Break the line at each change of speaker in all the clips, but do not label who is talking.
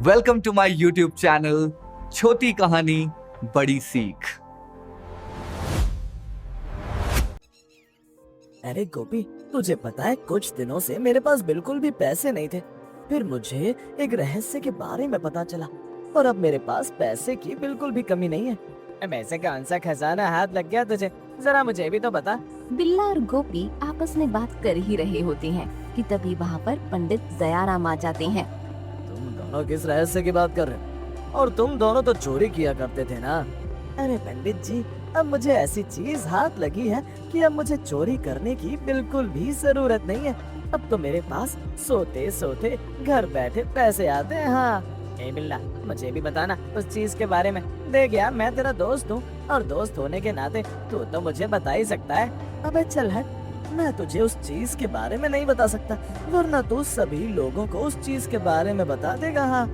Welcome to my YouTube channel छोटी कहानी बड़ी सीख।
अरे गोपी, तुझे पता है कुछ दिनों से मेरे पास बिल्कुल भी पैसे नहीं थे। फिर मुझे एक रहस्य के बारे में पता चला और अब मेरे पास पैसे की बिल्कुल भी कमी नहीं है। अब ऐसे कौन सा खजाना हाथ लग गया तुझे, जरा मुझे भी तो बता।
बिल्ला और गोपी आपस में बात कर ही रहे होते हैं कि तभी वहाँ पर पंडित दयाराम आ जाते हैं।
तुम दोनों किस रहस्य की बात कर रहे हो? और तुम दोनों तो चोरी किया करते थे ना। अरे पंडित जी, अब मुझे ऐसी चीज हाथ लगी है कि अब मुझे चोरी करने की बिल्कुल भी जरूरत नहीं है। अब तो मेरे पास सोते सोते घर बैठे पैसे आते हैं। हाँ ए बिल्ला, मुझे भी बताना उस चीज के बारे में। देख यार, मैं तेरा दोस्त हूँ और दोस्त होने के नाते तू तो मुझे बता ही सकता है। अबे चल हट, मैं तुझे उस चीज के बारे में नहीं बता सकता, वरना तू सभी लोगों को उस चीज के बारे में बता देगा। हाँ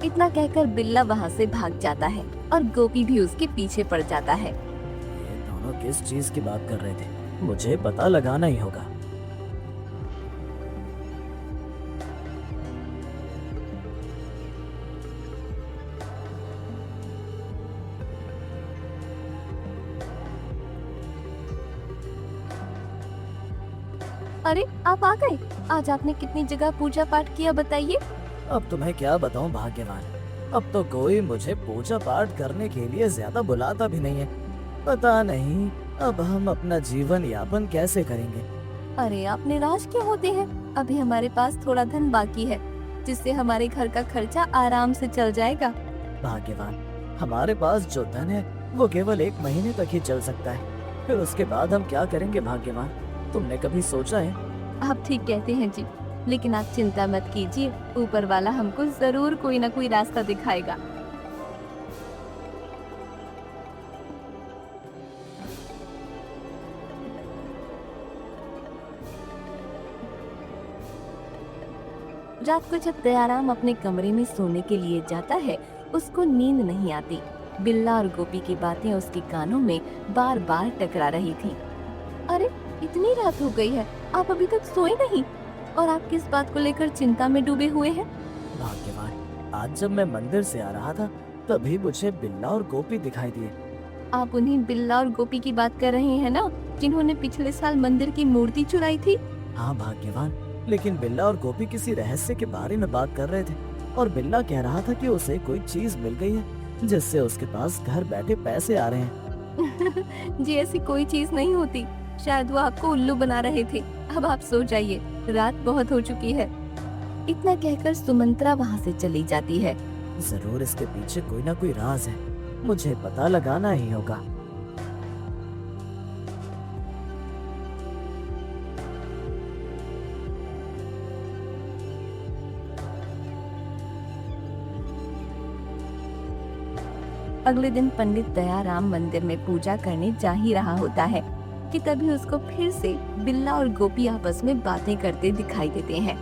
इतना कहकर बिल्ला वहाँ से भाग जाता है और गोपी भी उसके पीछे पड़ जाता है।
ये दोनों किस चीज की बात कर रहे थे, मुझे पता लगाना ही होगा।
अरे आप आ गए। आज आपने कितनी जगह पूजा पाठ किया बताइए।
अब तुम्हें क्या बताऊं भाग्यवान, अब तो कोई मुझे पूजा पाठ करने के लिए ज्यादा बुलाता भी नहीं है। पता नहीं अब हम अपना जीवन यापन कैसे करेंगे।
अरे आप निराश क्यों होते हैं? अभी हमारे पास थोड़ा धन बाकी है जिससे हमारे घर का खर्चा आराम से चल जाएगा।
भाग्यवान, हमारे पास जो धन है वो केवल 1 महीने तक ही चल सकता है। फिर उसके बाद हम क्या करेंगे भाग्यवान, तुमने कभी सोचा है?
आप ठीक कहते हैं जी, लेकिन आप चिंता मत कीजिए, ऊपर वाला हमको जरूर कोई न कोई रास्ता दिखाएगा। रात को जब दयाराम अपने कमरे में सोने के लिए जाता है, उसको नींद नहीं आती। बिल्ला और गोपी की बातें उसके कानों में बार बार टकरा रही थी। अरे इतनी रात हो गई है, आप अभी तक सोए नहीं और आप किस बात को लेकर चिंता में डूबे हुए हैं?
भाग्यवान, आज जब मैं मंदिर से आ रहा था तभी मुझे बिल्ला और गोपी दिखाई दिए।
आप उन्हीं बिल्ला और गोपी की बात कर रहे हैं ना, जिन्होंने पिछले साल मंदिर की मूर्ति चुराई थी?
हाँ भाग्यवान, लेकिन बिल्ला और गोपी किसी रहस्य के बारे में बात कर रहे थे और बिल्ला कह रहा था कि उसे कोई चीज मिल गई है जिससे उसके पास घर बैठे पैसे आ रहे हैं।
जी ऐसी कोई चीज नहीं होती, शायद वो आपको उल्लू बना रहे थे। अब आप सो जाइए, रात बहुत हो चुकी है। इतना कहकर सुमंत्रा वहाँ से चली जाती है।
जरूर इसके पीछे कोई ना कोई राज है, मुझे पता लगाना ही होगा।
अगले दिन पंडित दयाराम मंदिर में पूजा करने जा ही रहा होता है कि तभी उसको फिर से बिल्ला और गोपी आपस में बातें करते दिखाई देते हैं।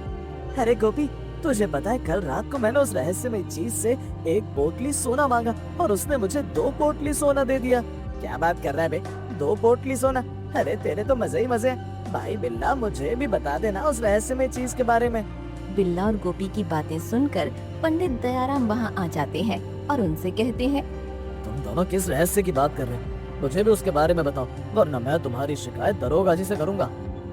अरे गोपी, तुझे पता है कल रात को मैंने उस रहस्यमय चीज से 1 पोटली सोना मांगा और उसने मुझे 2 पोटली सोना दे दिया। क्या बात कर रहा है बे, 2 पोटली सोना? अरे तेरे तो मजे ही मजे हैं। भाई बिल्ला, मुझे भी बता देना उस रहस्यमय चीज के बारे में।
बिल्ला और गोपी की बातें सुनकर पंडित दयाराम वहाँ आ जाते हैं और उनसे कहते हैं,
तुम दोनों किस रहस्य की बात कर रहे हो? मुझे भी उसके बारे में बताओ, वरना मैं तुम्हारी शिकायत दरोगा जी से करूंगा।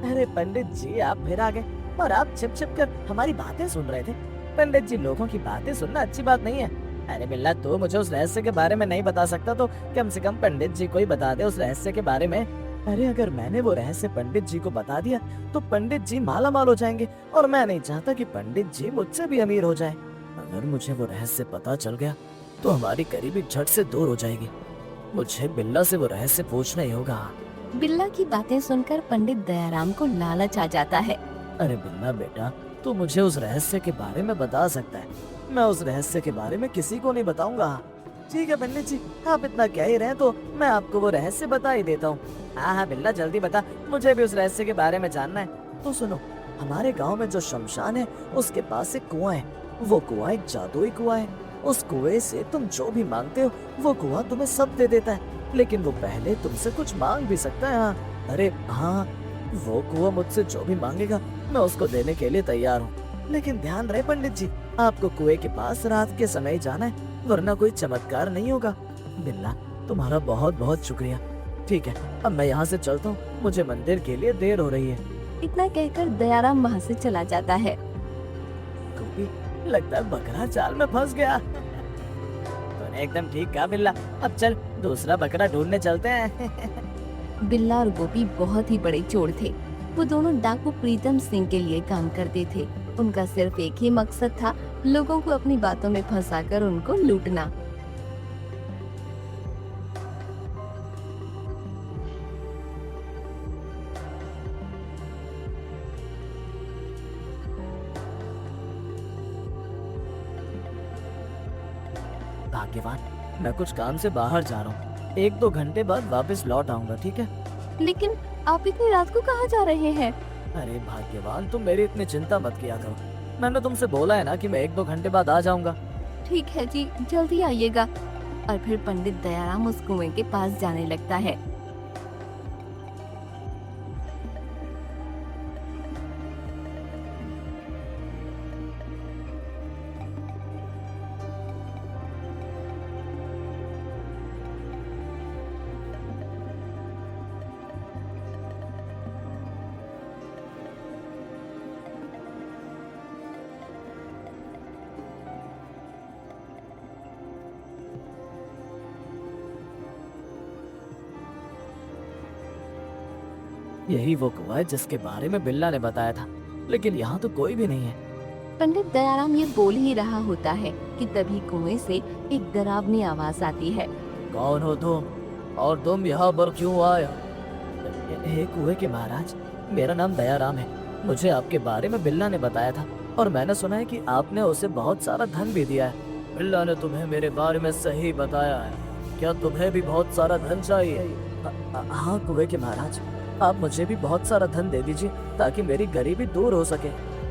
अरे पंडित जी, आप फिर आ गए और आप छिप छिप कर हमारी बातें सुन रहे थे। पंडित जी, लोगों की बातें सुनना अच्छी बात नहीं है। अरे बिल्ला, तू मुझे उस रहस्य के बारे में नहीं बता सकता तो कम से कम पंडित जी को ही बता दे उस रहस्य के बारे में। अरे अगर मैंने वो रहस्य पंडित जी को बता दिया तो पंडित जी माला माल हो जाएंगे और मैं नहीं चाहता कि पंडित जी मुझसे भी अमीर हो जाए। अगर मुझे वो रहस्य पता चल गया तो हमारी करीबी झट से दूर हो जाएगी। मुझे बिल्ला से वो रहस्य पूछना ही होगा।
बिल्ला की बातें सुनकर पंडित दयाराम को लालच आ जाता है।
अरे बिल्ला बेटा, तू मुझे उस रहस्य के बारे में बता सकता है, मैं उस रहस्य के बारे में किसी को नहीं बताऊंगा। ठीक है पंडित जी, आप इतना कह ही रहे हैं तो मैं आपको वो रहस्य बता ही देता हूँ। हाँ हाँ बिल्ला, जल्दी बता, मुझे भी उस रहस्य के बारे में जानना है। तो सुनो, हमारे गाँव में जो शमशान है उसके पास एक कुआं है। वो कुआं एक जादुई कुआं है। उस कुएं से तुम जो भी मांगते हो वो कुआं तुम्हें सब दे देता है, लेकिन वो पहले तुमसे कुछ मांग भी सकता है। हाँ, अरे हाँ, वो कुआं मुझसे जो भी मांगेगा मैं उसको देने के लिए तैयार हूँ। लेकिन ध्यान रहे पंडित जी, आपको कुएं के पास रात के समय ही जाना है, वरना कोई चमत्कार नहीं होगा। बिल्ला, तुम्हारा बहुत बहुत शुक्रिया। ठीक है, अब मैं यहाँ से चलता हूँ, मुझे मंदिर के लिए देर हो रही है।
इतना कहकर दयाराम वहाँ से चला जाता है।
गोपी, लगता है बकरा जाल में फंस गया। तूने एकदम ठीक कहा बिल्ला, अब चल दूसरा बकरा ढूंढने चलते हैं।
बिल्ला और गोपी बहुत ही बड़े चोर थे। वो दोनों डाकू प्रीतम सिंह के लिए काम करते थे। उनका सिर्फ एक ही मकसद था, लोगों को अपनी बातों में फंसाकर उनको लूटना।
भाग्यवान, मैं कुछ काम से बाहर जा रहा हूँ, 1-2 घंटे बाद वापस लौट आऊंगा, ठीक है?
लेकिन आप इतनी रात को कहाँ जा रहे हैं?
अरे भाग्यवान, तुम मेरी इतनी चिंता मत किया करो। मैंने तुमसे बोला है ना कि मैं 1-2 घंटे बाद आ जाऊंगा।
ठीक है जी, जल्दी आइएगा। और फिर पंडित दयाराम उस कुएं के पास जाने लगता है।
यही वो कुआं है जिसके बारे में बिल्ला ने बताया था, लेकिन यहाँ तो कोई भी नहीं है।
पंडित दयाराम ये बोल ही रहा होता है कि तभी कुएं से एक डरावनी आवाज आती है।
कौन हो तुम, और तुम यहाँ पर क्यों आए हो? हे कुएं के महाराज, मेरा नाम दयाराम है। मुझे आपके बारे में बिल्ला ने बताया था, और मैंने सुना है कि आपने उसे बहुत सारा धन भी दिया है। बिल्ला ने तुम्हें मेरे बारे में सही बताया है। क्या तुम्हें भी बहुत सारा धन चाहिए? हाँ कुएं के महाराज, आप मुझे भी बहुत सारा धन दे दीजिए ताकि मेरी गरीबी दूर हो सके।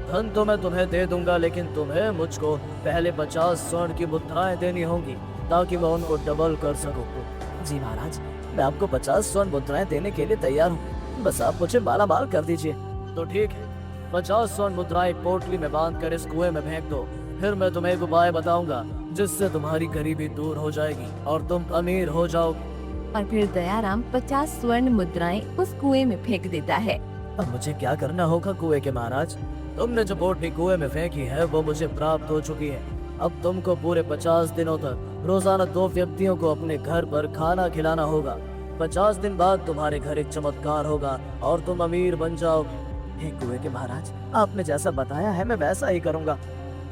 धन तो मैं तुम्हें दे दूंगा, लेकिन तुम्हें मुझको पहले 50 स्वर्ण की मुद्राएं देनी होंगी ताकि मैं उनको डबल कर सकूं। जी महाराज, मैं आपको 50 स्वर्ण मुद्राएं देने के लिए तैयार हूँ, बस आप मुझे माला माल कर दीजिए। तो ठीक है, 50 स्वर्ण मुद्राएं पोटली में बांध कर इस कुएं में फेंक दो। फिर मैं तुम्हें एक उपाय बताऊंगा जिससे तुम्हारी गरीबी दूर हो जाएगी और तुम अमीर हो जाओगे।
और फिर दयाराम 50 स्वर्ण मुद्राएं उस कुएं में फेंक देता है।
अब मुझे क्या करना होगा कुएं के महाराज? तुमने जो पोटली कुएं में फेंकी है वो मुझे प्राप्त हो चुकी है। अब तुमको पूरे 50 दिनों तक रोजाना 2 व्यक्तियों को अपने घर पर खाना खिलाना होगा। 50 दिन बाद तुम्हारे घर एक चमत्कार होगा और तुम अमीर बन जाओगे। हे कुएं के महाराज, आपने जैसा बताया है मैं वैसा ही करूंगा।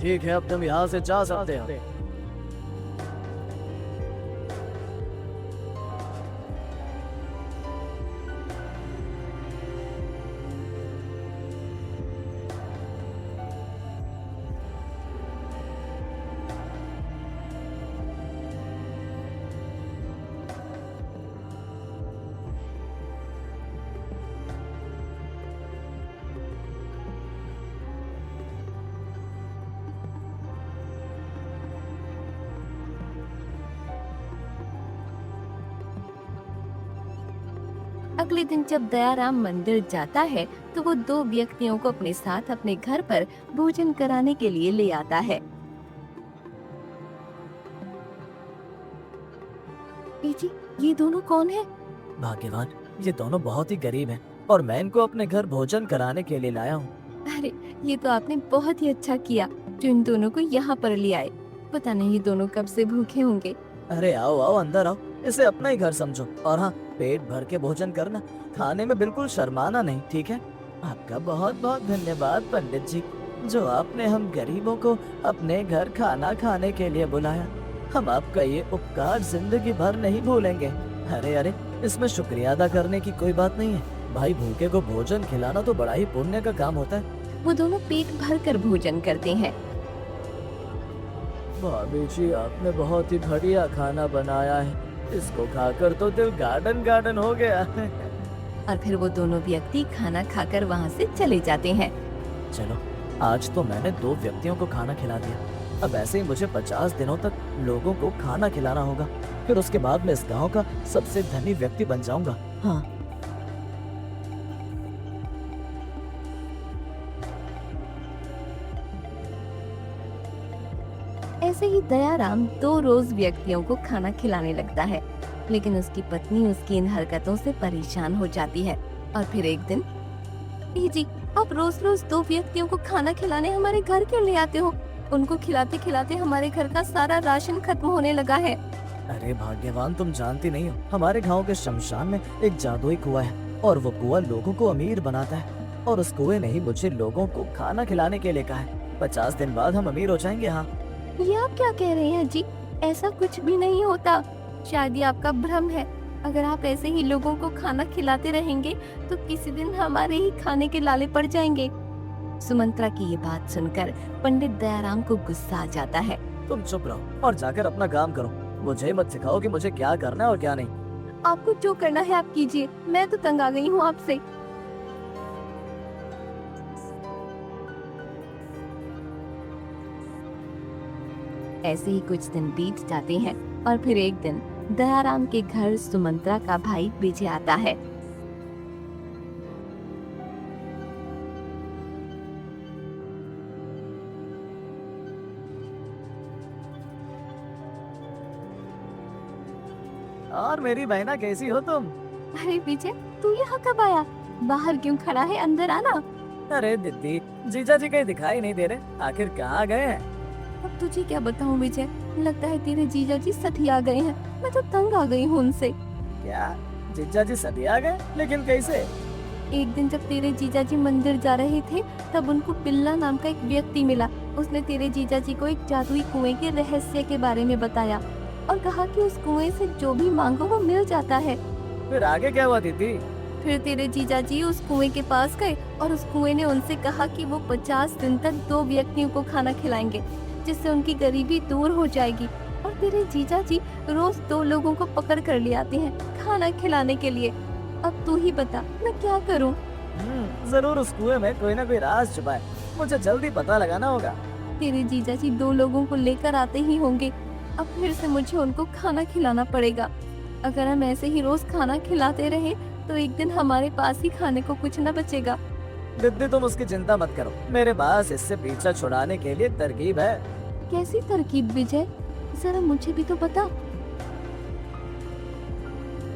ठीक है, अब तुम यहाँ से जा सकते हो।
अगले दिन जब दयाराम मंदिर जाता है तो वो 2 व्यक्तियों को अपने साथ अपने घर पर भोजन कराने के लिए ले आता है। जी, ये दोनों कौन है?
भाग्यवान, ये दोनों बहुत ही गरीब हैं और मैं इनको अपने घर भोजन कराने के लिए लाया हूँ।
अरे, ये तो आपने बहुत ही अच्छा किया जो इन दोनों को यहाँ पर ले आए। पता नहीं ये दोनों कब से भूखे होंगे।
अरे आओ आओ, अंदर आओ, इसे अपना ही घर समझो। और हाँ, पेट भर के भोजन करना, खाने में बिल्कुल शर्माना नहीं, ठीक है? आपका बहुत बहुत धन्यवाद पंडित जी, जो आपने हम गरीबों को अपने घर खाना खाने के लिए बुलाया। हम आपका ये उपकार जिंदगी भर नहीं भूलेंगे। अरे अरे, इसमें शुक्रिया अदा करने की कोई बात नहीं है भाई। भूखे को भोजन खिलाना तो बड़ा ही पुण्य का काम होता है।
वो दोनों पेट भर कर भोजन करते हैं।
भाभी जी, आपने बहुत ही बढ़िया खाना बनाया है, इसको खाकर तो दिल गार्डन गार्डन हो गया।
और फिर वो दोनों व्यक्ति खाना खाकर वहाँ से चले जाते हैं।
चलो, आज तो मैंने 2 व्यक्तियों को खाना खिला दिया। अब ऐसे ही मुझे 50 दिनों तक लोगों को खाना खिलाना होगा, फिर उसके बाद मैं इस गांव का सबसे धनी व्यक्ति बन जाऊंगा। हाँ,
ही दयाराम 2 रोज व्यक्तियों को खाना खिलाने लगता है, लेकिन उसकी पत्नी उसकी इन हरकतों से परेशान हो जाती है। और फिर एक दिन, जी आप रोज रोज 2 व्यक्तियों को खाना खिलाने हमारे घर क्यों ले आते हो? उनको खिलाते खिलाते हमारे घर का सारा राशन खत्म होने लगा है।
अरे भाग्यवान, तुम जानती नहीं हो, हमारे गांव के शमशान में एक जादुई कुआं है और वो कुआं लोगों को अमीर बनाता है। और उस कुएं ने ही मुझे लोगों को खाना खिलाने के लिए कहा है। 50 दिन बाद हम अमीर हो जाएंगे। हाँ,
ये आप क्या कह रहे हैं जी? ऐसा कुछ भी नहीं होता। शायद ये आपका भ्रम है। अगर आप ऐसे ही लोगों को खाना खिलाते रहेंगे तो किसी दिन हमारे ही खाने के लाले पड़ जाएंगे। सुमंत्रा की ये बात सुनकर पंडित दयाराम को गुस्सा आ जाता है।
तुम चुप रहो और जाकर अपना काम करो। मुझे मत सिखाओ कि मुझे क्या करना है और क्या नहीं।
आपको जो करना है आप कीजिए, मैं तो तंग आ गई हूँ आपसे। ऐसे ही कुछ दिन बीत जाते हैं और फिर एक दिन दयाराम के घर सुमंत्रा का भाई विजय आता है।
और मेरी बहना कैसी हो तुम?
अरे विजय, तू यहाँ कब आया? बाहर क्यों खड़ा है? अंदर आना।
अरे दीदी, जीजा जी कहीं दिखाई नहीं दे रहे, आखिर कहाँ गए हैं?
अब तुझे क्या बताऊं विजय, लगता है तेरे जीजा जी सठी आ गए हैं। मैं तो तंग आ गई हूँ उनसे।
क्या जीजा जी सभी आ गए? लेकिन कैसे?
एक दिन जब तेरे जीजा जी मंदिर जा रहे थे तब उनको बिल्ला नाम का एक व्यक्ति मिला। उसने तेरे जीजा जी को एक जादुई कुएं के रहस्य के बारे में बताया और कहा कि उस कुएं से जो भी मांगो वो मिल जाता है।
फिर आगे क्या हुआ दीदी?
फिर तेरे जीजा जी उस कुएं के पास गए और उस कुएं ने उनसे कहा कि वो 50 दिन तक 2 व्यक्तियों को खाना खिलाएंगे, जिससे उनकी गरीबी दूर हो जाएगी। और तेरे जीजा जी रोज 2 लोगों को पकड़ कर ले आते हैं खाना खिलाने के लिए। अब तू ही बता मैं क्या करूं?
जरूर उस कुएं में कोई ना कोई राज छुपा है, मुझे जल्दी पता लगाना होगा।
तेरे जीजा जी 2 लोगों को लेकर आते ही होंगे। अब फिर से मुझे उनको खाना खिलाना पड़ेगा। अगर हम ऐसे ही रोज खाना खिलाते रहे तो एक दिन हमारे पास ही खाने को कुछ न बचेगा।
दीदी तुम उसकी चिंता मत करो, मेरे पास इससे पीछा छुड़ाने के लिए तरकीब है।
कैसी तरकीब विजय? जरा मुझे भी तो बता।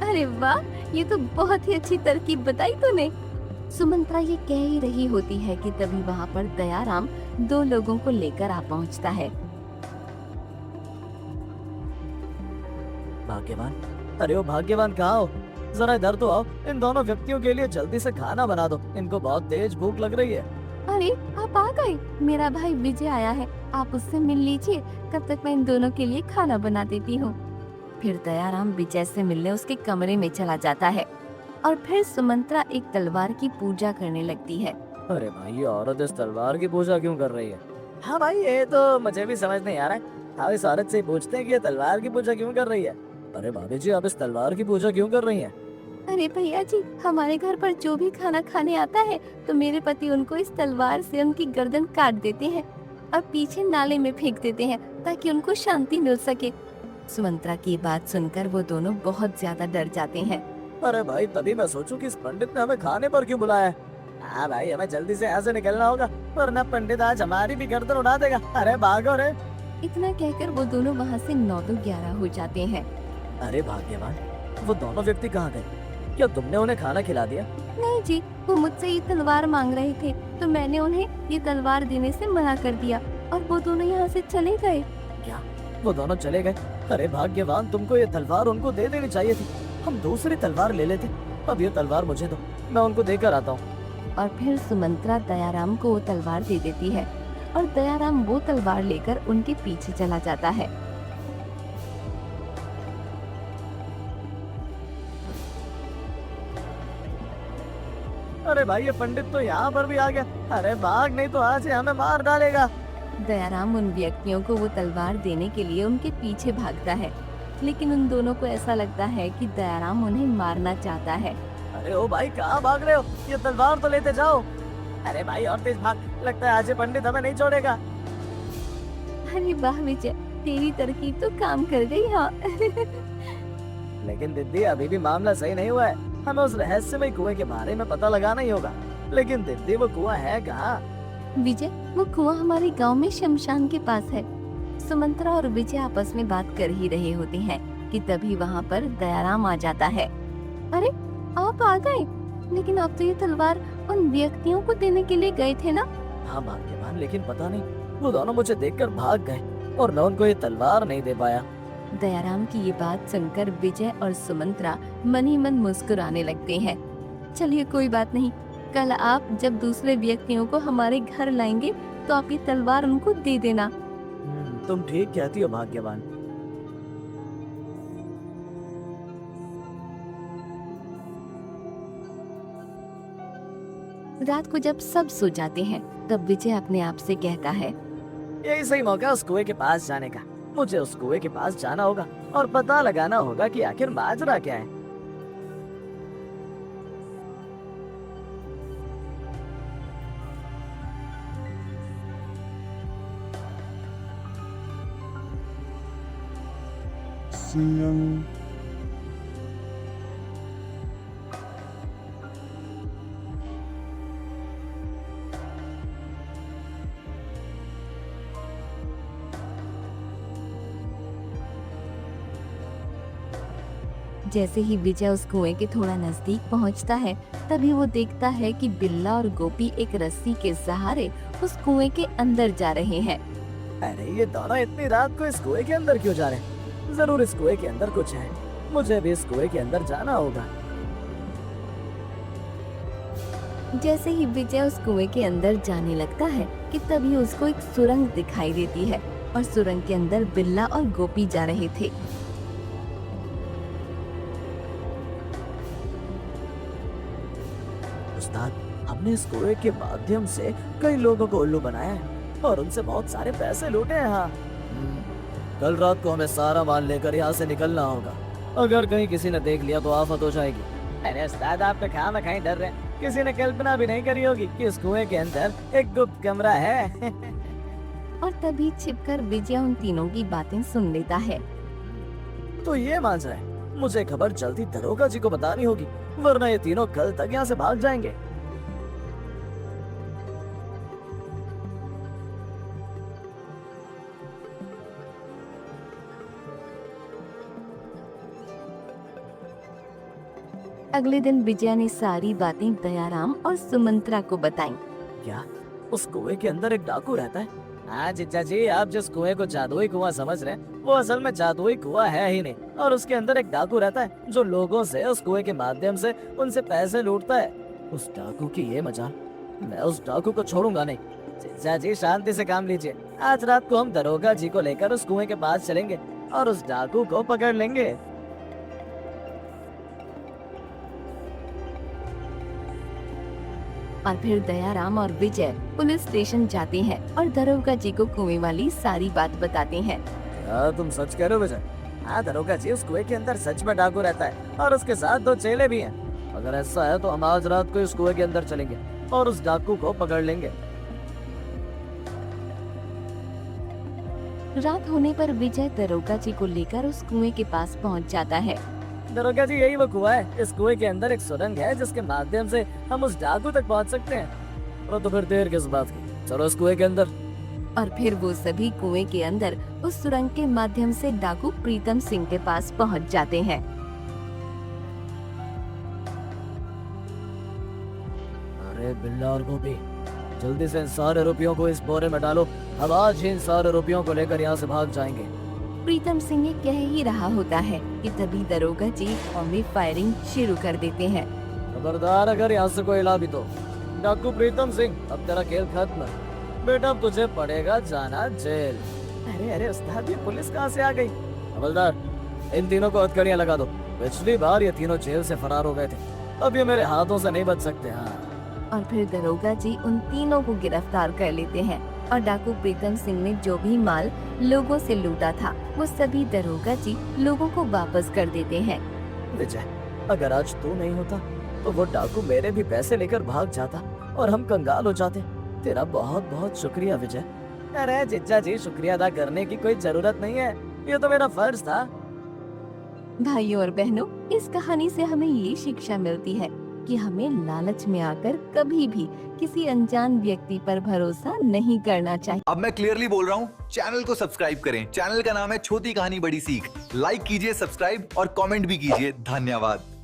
अरे वाह, ये तो बहुत ही अच्छी तरकीब बताई तूने। सुमंत्रा ये कह ही रही होती है कि तभी वहाँ पर दयाराम 2 लोगों को लेकर आ पहुँचता है।
भाग्यवान, अरे ओ भाग्यवान कहाँ हो? जरा इधर तो आओ, इन दोनों व्यक्तियों के लिए जल्दी से खाना बना दो, इनको बहुत तेज भूख लग रही है।
अरे आप आ गए, मेरा भाई विजय आया है, आप उससे मिल लीजिए, तब तक मैं इन दोनों के लिए खाना बना देती हूँ। फिर दयाराम विजय से मिलने उसके कमरे में चला जाता है और फिर सुमंत्रा एक तलवार की पूजा करने लगती है।
अरे भाई, ये औरत इस तलवार की पूजा क्यों कर रही है? हाँ भाई, ये तो मुझे भी समझ नहीं आ रहा है। आप इस औरत से पूछते हैं कि ये तलवार की पूजा क्यों कर रही है। अरे भाभी जी, आप इस तलवार की पूजा क्यों कर रही हैं?
अरे भैया जी, हमारे घर पर जो भी खाना खाने आता है तो मेरे पति उनको इस तलवार से उनकी गर्दन काट देते हैं और पीछे नाले में फेंक देते हैं ताकि उनको शांति मिल सके। सुमंत्रा की बात सुनकर वो दोनों बहुत ज्यादा डर जाते हैं।
अरे भाई, तभी मैं सोचूं कि इस पंडित ने हमें खाने पर क्यों बुलाया है। हाँ भाई, हमें जल्दी से यहाँ से निकलना होगा वरना पंडित आज हमारी भी गर्दन उड़ा देगा। अरे भागो रे।
इतना कहकर वो दोनों वहाँ से 9-11 हो जाते हैं।
अरे भाग्यवान, वो दोनों व्यक्ति कहाँ गए? क्या तुमने उन्हें खाना खिला दिया?
नहीं जी, वो मुझसे ये तलवार मांग रहे थे तो मैंने उन्हें ये तलवार देने से मना कर दिया और वो दोनों यहाँ से चले गए।
क्या वो दोनों चले गए? अरे भाग्यवान, तुमको ये तलवार उनको दे देनी चाहिए थी, हम दूसरी तलवार ले लेते। अब ये तलवार मुझे दो, मैं उनको देकर आता हूँ।
और फिर सुमंत्रा दयाराम को वो तलवार दे देती है और दयाराम वो तलवार लेकर उनके पीछे चला जाता है।
अरे भाई, ये पंडित तो यहाँ पर भी आ गया। अरे भाग, नहीं तो आज ये हमें मार डालेगा।
दयाराम उन व्यक्तियों को वो तलवार देने के लिए उनके पीछे भागता है, लेकिन उन दोनों को ऐसा लगता है कि दयाराम उन्हें मारना चाहता है।
अरे ओ भाई, कहाँ भाग रहे हो? ये तलवार तो लेते जाओ। अरे भाई, और तेज भाग, लगता है आज ये पंडित हमें नहीं छोड़ेगा।
अरे वाह विजय, तेरी तरकीब तो काम कर गई। हाँ
लेकिन दीदी, अभी भी मामला सही नहीं हुआ है, हमें उस रहस्यमय कुएं के बारे में पता लगाना ही होगा। लेकिन दीदी, वो कुआं है कहाँ?
विजय, वो कुआं हमारे गांव में शमशान के पास है। सुमंत्रा और विजय आपस में बात कर ही रहे होते हैं कि तभी वहाँ पर दयाराम आ जाता है। अरे आप आ गए, लेकिन आप तो ये तलवार उन व्यक्तियों को देने के लिए गए थे ना?
हाँ भाग्यवान, लेकिन पता नहीं वो दोनों मुझे देखकर भाग गए और मैं उनको ये तलवार नहीं दे पाया।
दयाराम की ये बात सुनकर विजय और सुमंत्रा मन ही मन मुस्कुराने लगते हैं। चलिए कोई बात नहीं, कल आप जब दूसरे व्यक्तियों को हमारे घर लाएंगे तो आप ये तलवार उनको दे देना।
तुम ठीक कहती हो भाग्यवान।
रात को जब सब सो जाते हैं तब विजय अपने आप से कहता है,
यही सही मौका उस कुएं के पास जाने का। मुझे उस कुएं के पास जाना होगा और पता लगाना होगा कि आखिर माजरा क्या है।
जैसे ही विजय उस कुएं के थोड़ा नजदीक पहुंचता है तभी वो देखता है कि बिल्ला और गोपी एक रस्सी के सहारे उस कुएं के अंदर जा रहे हैं।
अरे ये दोनों इतनी रात को इस कुएं के अंदर क्यों जा रहे हैं? जरूर इस कुएं के अंदर कुछ है, मुझे भी इस कुएं के अंदर जाना होगा।
जैसे ही विजय उस कुएं के अंदर जाने लगता है कि तभी उसको एक सुरंग दिखाई देती है और सुरंग के अंदर बिल्ला और गोपी जा रहे थे।
उस्ताद, हमने इस कुएं के माध्यम से कई लोगों को उल्लू बनाया है और उनसे बहुत सारे पैसे लूटे हैं। हाँ, कल रात को हमें सारा माल लेकर यहाँ से निकलना होगा। अगर कहीं किसी ने देख लिया तो आफत हो जाएगी। अरे उस्ताद, आप तो कहाँ कहीं डर रहे हैं। किसी ने कल्पना भी नहीं करी होगी कि इस कुएं के अंदर एक गुप्त कमरा है।
और तभी छिपकर विजय उन तीनों की बातें सुन लेता है।
तो ये मान रहा है, मुझे खबर जल्दी दरोगा जी को बतानी होगी, वरना ये तीनों कल तक यहाँ से भाग जाएंगे।
अगले दिन विजय ने सारी बातें दयाराम और सुमंत्रा को बताई।
क्या उस कुएं के अंदर एक डाकू रहता है? हाँ जीजा जी, आप जिस कुएं को जादुई कुआं समझ रहे हैं वो असल में जादुई कुआं है ही नहीं, और उसके अंदर एक डाकू रहता है जो लोगों से उस कुएं के माध्यम से उनसे पैसे लूटता है। उस डाकू की ये मजाल, मैं उस डाकू को छोड़ूंगा नहीं। जीजा जी शांति से काम लीजिए, आज रात को हम दरोगा जी को लेकर उस कुएं के पास चलेंगे और उस डाकू को पकड़ लेंगे।
और फिर दयाराम और विजय पुलिस स्टेशन जाते हैं और दरोगा जी को कुएं वाली सारी बात बताते हैं।
क्या तुम सच कह रहे हो विजय? हाँ दरोगा जी, उस कुएं के अंदर सच में डाकू रहता है और उसके साथ 2 चेले भी हैं। अगर ऐसा है तो हम आज रात को इस कुएं के अंदर चलेंगे और उस डाकू को पकड़ लेंगे।
रात होने पर विजय दरोगा जी को लेकर उस कुएं के पास पहुंच जाता है।
दरोगा जी, यही वो कुआं है। इस कुएं के अंदर एक सुरंग है जिसके माध्यम से हम उस डाकू तक पहुंच सकते हैं। तो फिर देर किस बात की, चलो इस कुएं के अंदर।
और फिर वो सभी कुएं के अंदर उस सुरंग के माध्यम से डाकू प्रीतम सिंह के पास पहुंच जाते हैं।
अरे बिल्ला और गोपी, जल्दी से इन सारे रुपयों को इस बोरे में डालो। हम आज ही इन सारे रुपयों को लेकर यहाँ से भाग जाएंगे।
प्रीतम सिंह ये कह ही रहा होता है कि तभी दरोगा जी में फायरिंग शुरू कर देते हैं।
खबरदार, अगर यहाँ से कोई हिला भी तो। डाकू प्रीतम सिंह, अब तेरा खेल खत्म है बेटा, अब तुझे पड़ेगा जाना जेल। अरे अरे उस्ताद, ये पुलिस कहाँ से आ गई? हवलदार, इन तीनों को हथकड़ियाँ लगा दो। पिछली बार ये तीनों जेल से फरार हो गए थे, अब ये मेरे हाथों से नहीं बच सकते। हाँ,
और फिर दरोगा जी उन तीनों को गिरफ्तार कर लेते हैं और डाकू प्रीतम सिंह ने जो भी माल लोगों से लूटा था वो सभी दरोगा जी लोगों को वापस कर देते हैं।
विजय, अगर आज तू नहीं होता तो वो डाकू मेरे भी पैसे लेकर भाग जाता और हम कंगाल हो जाते। तेरा बहुत बहुत शुक्रिया विजय। अरे जीजा जी, शुक्रिया अदा करने की कोई जरूरत नहीं है, ये तो मेरा फर्ज था।
भाइयों और बहनों, इस कहानी से हमें ये शिक्षा मिलती है कि हमें लालच में आकर कभी भी किसी अनजान व्यक्ति पर भरोसा नहीं करना चाहिए।
अब मैं क्लियरली बोल रहा हूँ, चैनल को सब्सक्राइब करें। चैनल का नाम है छोटी कहानी बड़ी सीख। लाइक कीजिए, सब्सक्राइब और कमेंट भी कीजिए। धन्यवाद।